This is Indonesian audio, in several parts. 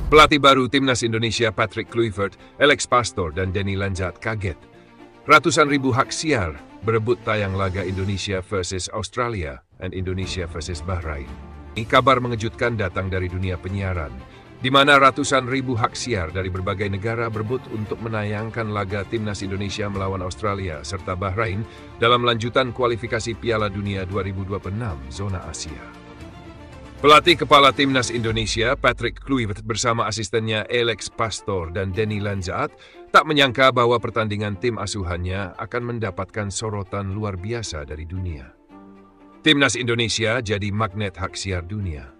Pelatih baru Timnas Indonesia Patrick Kluivert, Alex Pastoor, dan Denny Lanzat kaget. Ratusan ribu hak siar berebut tayang laga Indonesia versus Australia dan Indonesia versus Bahrain. Ini kabar mengejutkan datang dari dunia penyiaran, di mana ratusan ribu hak siar dari berbagai negara berebut untuk menayangkan laga Timnas Indonesia melawan Australia serta Bahrain dalam lanjutan kualifikasi Piala Dunia 2026 zona Asia. Pelatih kepala Timnas Indonesia Patrick Kluivert bersama asistennya Alex Pastoor dan Denny Lanzat tak menyangka bahwa pertandingan tim asuhannya akan mendapatkan sorotan luar biasa dari dunia. Timnas Indonesia jadi magnet hak siar dunia.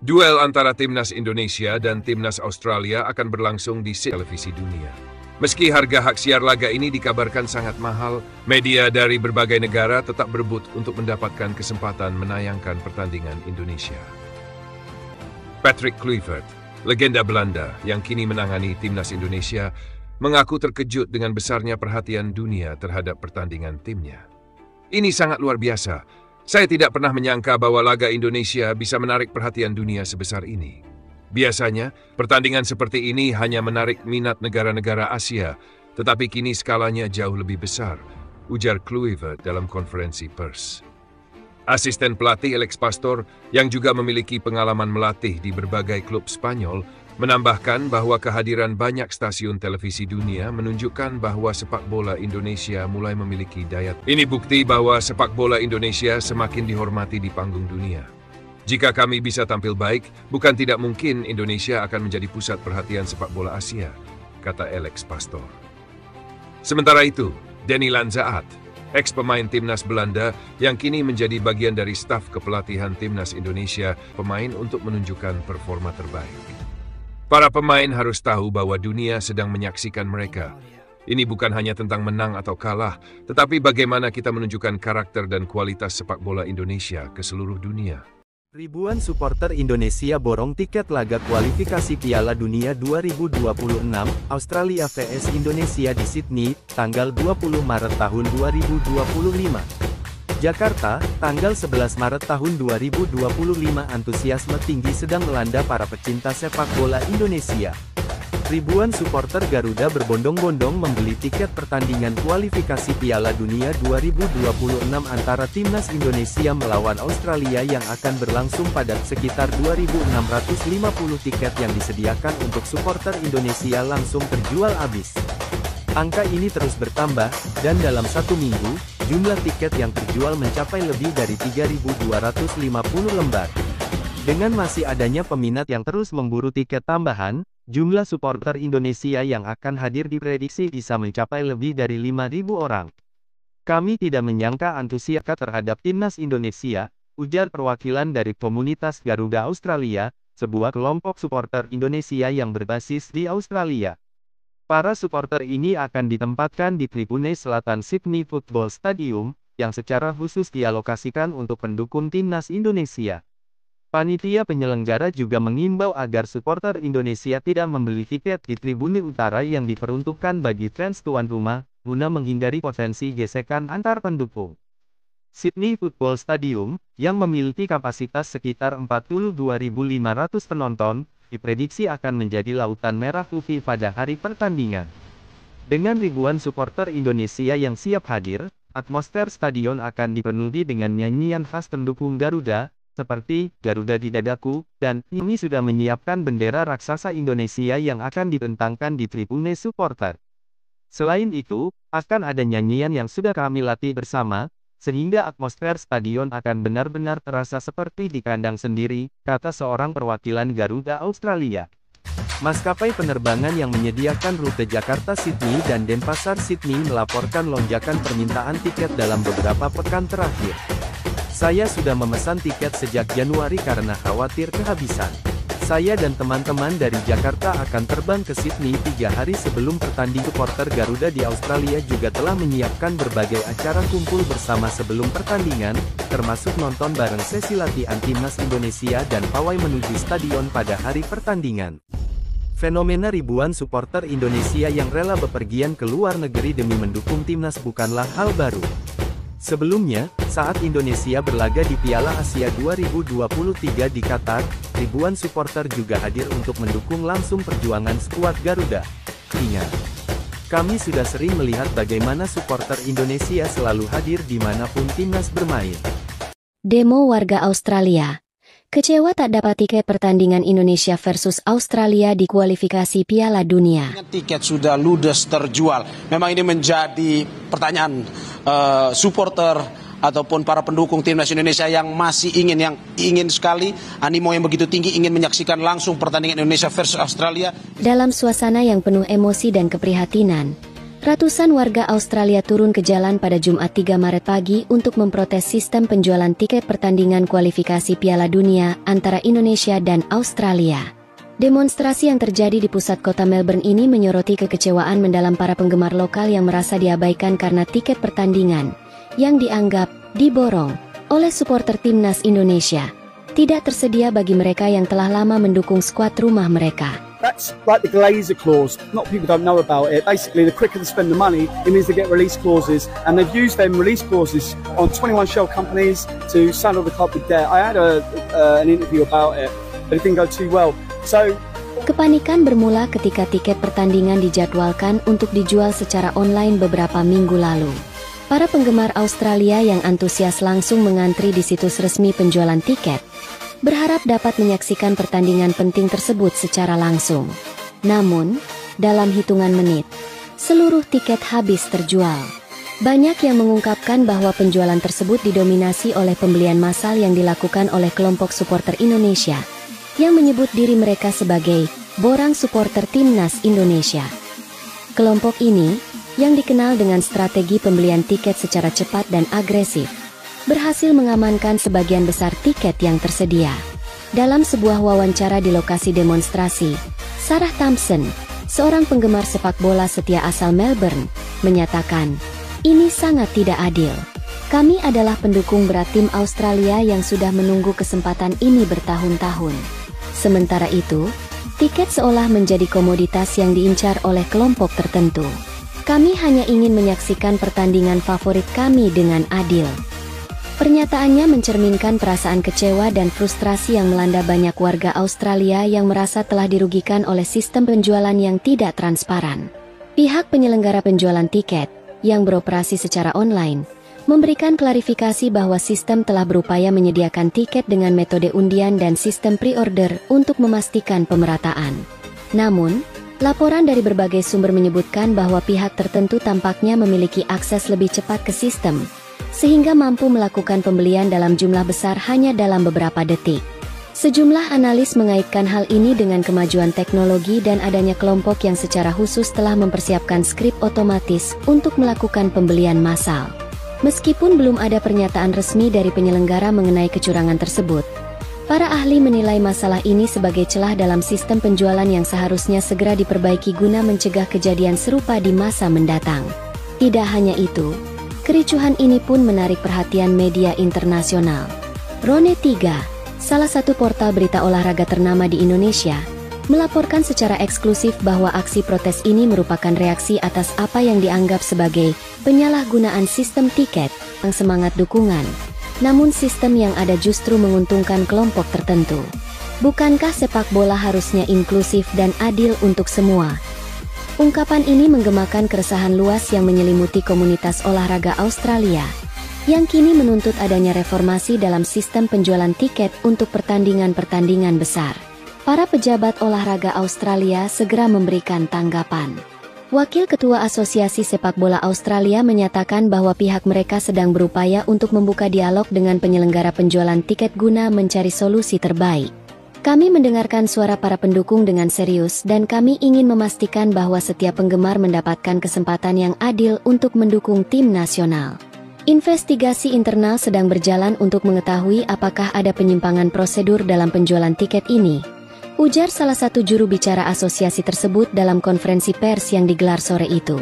Duel antara Timnas Indonesia dan Timnas Australia akan berlangsung di televisi dunia. Meski harga hak siar laga ini dikabarkan sangat mahal, media dari berbagai negara tetap berebut untuk mendapatkan kesempatan menayangkan pertandingan Indonesia. Patrick Kluivert, legenda Belanda yang kini menangani Timnas Indonesia, mengaku terkejut dengan besarnya perhatian dunia terhadap pertandingan timnya. Ini sangat luar biasa. Saya tidak pernah menyangka bahwa laga Indonesia bisa menarik perhatian dunia sebesar ini. Biasanya, pertandingan seperti ini hanya menarik minat negara-negara Asia, tetapi kini skalanya jauh lebih besar, ujar Kluivert dalam konferensi pers. Asisten pelatih Alex Pastoor, yang juga memiliki pengalaman melatih di berbagai klub Spanyol, menambahkan bahwa kehadiran banyak stasiun televisi dunia menunjukkan bahwa sepak bola Indonesia mulai memiliki daya. Ini bukti bahwa sepak bola Indonesia semakin dihormati di panggung dunia. Jika kami bisa tampil baik, bukan tidak mungkin Indonesia akan menjadi pusat perhatian sepak bola Asia, kata Alex Pastoor. Sementara itu, Denny Lanzat, ex-pemain Timnas Belanda yang kini menjadi bagian dari staf kepelatihan Timnas Indonesia, pemain untuk menunjukkan performa terbaik. Para pemain harus tahu bahwa dunia sedang menyaksikan mereka. Ini bukan hanya tentang menang atau kalah, tetapi bagaimana kita menunjukkan karakter dan kualitas sepak bola Indonesia ke seluruh dunia. Ribuan supporter Indonesia borong tiket laga kualifikasi Piala Dunia 2026, Australia vs Indonesia di Sydney, tanggal 20 Maret tahun 2025. Jakarta, tanggal 11 Maret tahun 2025. Antusiasme tinggi sedang melanda para pecinta sepak bola Indonesia. Ribuan supporter Garuda berbondong-bondong membeli tiket pertandingan kualifikasi Piala Dunia 2026 antara Timnas Indonesia melawan Australia yang akan berlangsung pada sekitar 2.650 tiket yang disediakan untuk supporter Indonesia langsung terjual habis. Angka ini terus bertambah, dan dalam satu minggu, jumlah tiket yang terjual mencapai lebih dari 3.250 lembar. Dengan masih adanya peminat yang terus memburu tiket tambahan, jumlah supporter Indonesia yang akan hadir diprediksi bisa mencapai lebih dari 5.000 orang. Kami tidak menyangka antusias terhadap Timnas Indonesia, ujar perwakilan dari komunitas Garuda Australia, sebuah kelompok supporter Indonesia yang berbasis di Australia. Para supporter ini akan ditempatkan di tribune selatan Sydney Football Stadium, yang secara khusus dialokasikan untuk pendukung Timnas Indonesia. Panitia penyelenggara juga mengimbau agar supporter Indonesia tidak membeli tiket di tribune utara yang diperuntukkan bagi fans tuan rumah, guna menghindari potensi gesekan antar pendukung. Sydney Football Stadium, yang memiliki kapasitas sekitar 42.500 penonton, diprediksi akan menjadi lautan merah putih pada hari pertandingan. Dengan ribuan supporter Indonesia yang siap hadir, atmosfer stadion akan dipenuhi dengan nyanyian khas pendukung Garuda, seperti Garuda di Dadaku, dan ini sudah menyiapkan bendera raksasa Indonesia yang akan dibentangkan di tribune supporter. Selain itu, akan ada nyanyian yang sudah kami latih bersama, sehingga atmosfer stadion akan benar-benar terasa seperti di kandang sendiri, kata seorang perwakilan Garuda Australia. Maskapai penerbangan yang menyediakan rute Jakarta-Sydney dan Denpasar-Sydney melaporkan lonjakan permintaan tiket dalam beberapa pekan terakhir. Saya sudah memesan tiket sejak Januari karena khawatir kehabisan. Saya dan teman-teman dari Jakarta akan terbang ke Sydney 3 hari sebelum pertandingan. Supporter Garuda di Australia juga telah menyiapkan berbagai acara kumpul bersama sebelum pertandingan, termasuk nonton bareng sesi latihan Timnas Indonesia dan pawai menuju stadion pada hari pertandingan. Fenomena ribuan supporter Indonesia yang rela bepergian ke luar negeri demi mendukung Timnas bukanlah hal baru. Sebelumnya, saat Indonesia berlaga di Piala Asia 2023 di Qatar, ribuan supporter juga hadir untuk mendukung langsung perjuangan skuad Garuda. Ingat, kami sudah sering melihat bagaimana supporter Indonesia selalu hadir dimanapun timnas bermain. Demo warga Australia. Kecewa tak dapat tiket pertandingan Indonesia versus Australia di kualifikasi Piala Dunia. Tiket sudah ludes terjual. Memang ini menjadi pertanyaan supporter ataupun para pendukung timnas Indonesia yang masih ingin sekali, animo yang begitu tinggi ingin menyaksikan langsung pertandingan Indonesia versus Australia. Dalam suasana yang penuh emosi dan keprihatinan, ratusan warga Australia turun ke jalan pada Jumat 3 Maret pagi untuk memprotes sistem penjualan tiket pertandingan kualifikasi Piala Dunia antara Indonesia dan Australia. Demonstrasi yang terjadi di pusat kota Melbourne ini menyoroti kekecewaan mendalam para penggemar lokal yang merasa diabaikan karena tiket pertandingan, yang dianggap diborong oleh supporter timnas Indonesia, tidak tersedia bagi mereka yang telah lama mendukung skuad rumah mereka. That's like the Glazer clause. Not people don't know about it. Basically, the quicker they spend the money, it means they get release clauses, and they've used them release clauses on 21 shell companies to saddle the club with debt. I had an interview about it, but it didn't go too well. So, kepanikan bermula ketika tiket pertandingan dijadwalkan untuk dijual secara online beberapa minggu lalu. Para penggemar Australia yang antusias langsung mengantri di situs resmi penjualan tiket, berharap dapat menyaksikan pertandingan penting tersebut secara langsung. Namun, dalam hitungan menit, seluruh tiket habis terjual. Banyak yang mengungkapkan bahwa penjualan tersebut didominasi oleh pembelian massal yang dilakukan oleh kelompok supporter Indonesia, yang menyebut diri mereka sebagai borang supporter timnas Indonesia. Kelompok ini, yang dikenal dengan strategi pembelian tiket secara cepat dan agresif, berhasil mengamankan sebagian besar tiket yang tersedia. Dalam sebuah wawancara di lokasi demonstrasi, Sarah Thompson, seorang penggemar sepak bola setia asal Melbourne, menyatakan, "Ini sangat tidak adil. Kami adalah pendukung berat tim Australia yang sudah menunggu kesempatan ini bertahun-tahun. Sementara itu, tiket seolah menjadi komoditas yang diincar oleh kelompok tertentu. Kami hanya ingin menyaksikan pertandingan favorit kami dengan adil." Pernyataannya mencerminkan perasaan kecewa dan frustrasi yang melanda banyak warga Australia yang merasa telah dirugikan oleh sistem penjualan yang tidak transparan. Pihak penyelenggara penjualan tiket, yang beroperasi secara online, memberikan klarifikasi bahwa sistem telah berupaya menyediakan tiket dengan metode undian dan sistem pre-order untuk memastikan pemerataan. Namun, laporan dari berbagai sumber menyebutkan bahwa pihak tertentu tampaknya memiliki akses lebih cepat ke sistem, sehingga mampu melakukan pembelian dalam jumlah besar hanya dalam beberapa detik. Sejumlah analis mengaitkan hal ini dengan kemajuan teknologi dan adanya kelompok yang secara khusus telah mempersiapkan skrip otomatis untuk melakukan pembelian massal. Meskipun belum ada pernyataan resmi dari penyelenggara mengenai kecurangan tersebut, para ahli menilai masalah ini sebagai celah dalam sistem penjualan yang seharusnya segera diperbaiki guna mencegah kejadian serupa di masa mendatang. Tidak hanya itu, kericuhan ini pun menarik perhatian media internasional. Rone3, salah satu portal berita olahraga ternama di Indonesia, melaporkan secara eksklusif bahwa aksi protes ini merupakan reaksi atas apa yang dianggap sebagai penyalahgunaan sistem tiket yang semangat dukungan, namun sistem yang ada justru menguntungkan kelompok tertentu. Bukankah sepak bola harusnya inklusif dan adil untuk semua? Ungkapan ini menggemakan keresahan luas yang menyelimuti komunitas olahraga Australia, yang kini menuntut adanya reformasi dalam sistem penjualan tiket untuk pertandingan-pertandingan besar. Para pejabat olahraga Australia segera memberikan tanggapan. Wakil Ketua Asosiasi Sepak Bola Australia menyatakan bahwa pihak mereka sedang berupaya untuk membuka dialog dengan penyelenggara penjualan tiket guna mencari solusi terbaik. Kami mendengarkan suara para pendukung dengan serius dan kami ingin memastikan bahwa setiap penggemar mendapatkan kesempatan yang adil untuk mendukung tim nasional. Investigasi internal sedang berjalan untuk mengetahui apakah ada penyimpangan prosedur dalam penjualan tiket ini, ujar salah satu juru bicara asosiasi tersebut dalam konferensi pers yang digelar sore itu.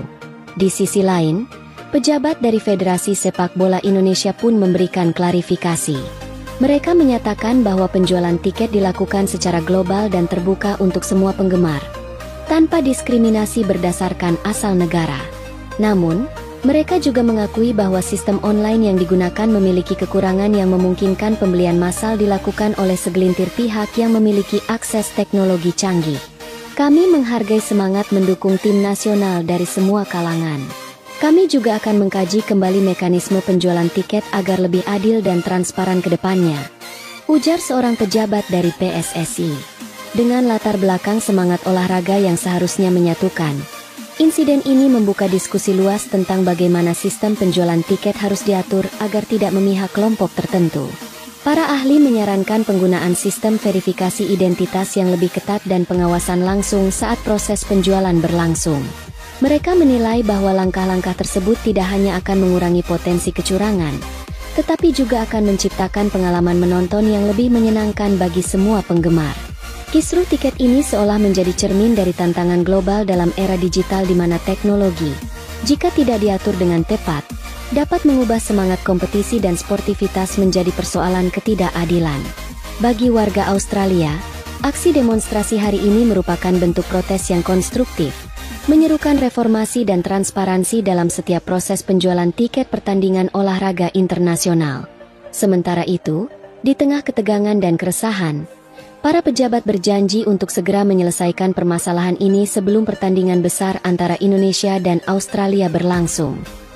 Di sisi lain, pejabat dari Federasi Sepak Bola Indonesia pun memberikan klarifikasi. Mereka menyatakan bahwa penjualan tiket dilakukan secara global dan terbuka untuk semua penggemar, tanpa diskriminasi berdasarkan asal negara. Namun, Mereka juga mengakui bahwa sistem online yang digunakan memiliki kekurangan yang memungkinkan pembelian massal dilakukan oleh segelintir pihak yang memiliki akses teknologi canggih. Kami menghargai semangat mendukung tim nasional dari semua kalangan. Kami juga akan mengkaji kembali mekanisme penjualan tiket agar lebih adil dan transparan ke depannya, ujar seorang pejabat dari PSSI. Dengan latar belakang semangat olahraga yang seharusnya menyatukan, insiden ini membuka diskusi luas tentang bagaimana sistem penjualan tiket harus diatur agar tidak memihak kelompok tertentu. Para ahli menyarankan penggunaan sistem verifikasi identitas yang lebih ketat dan pengawasan langsung saat proses penjualan berlangsung. Mereka menilai bahwa langkah-langkah tersebut tidak hanya akan mengurangi potensi kecurangan, tetapi juga akan menciptakan pengalaman menonton yang lebih menyenangkan bagi semua penggemar. Kisruh tiket ini seolah menjadi cermin dari tantangan global dalam era digital di mana teknologi, jika tidak diatur dengan tepat, dapat mengubah semangat kompetisi dan sportivitas menjadi persoalan ketidakadilan. Bagi warga Australia, aksi demonstrasi hari ini merupakan bentuk protes yang konstruktif, menyerukan reformasi dan transparansi dalam setiap proses penjualan tiket pertandingan olahraga internasional. Sementara itu, di tengah ketegangan dan keresahan, para pejabat berjanji untuk segera menyelesaikan permasalahan ini sebelum pertandingan besar antara Indonesia dan Australia berlangsung.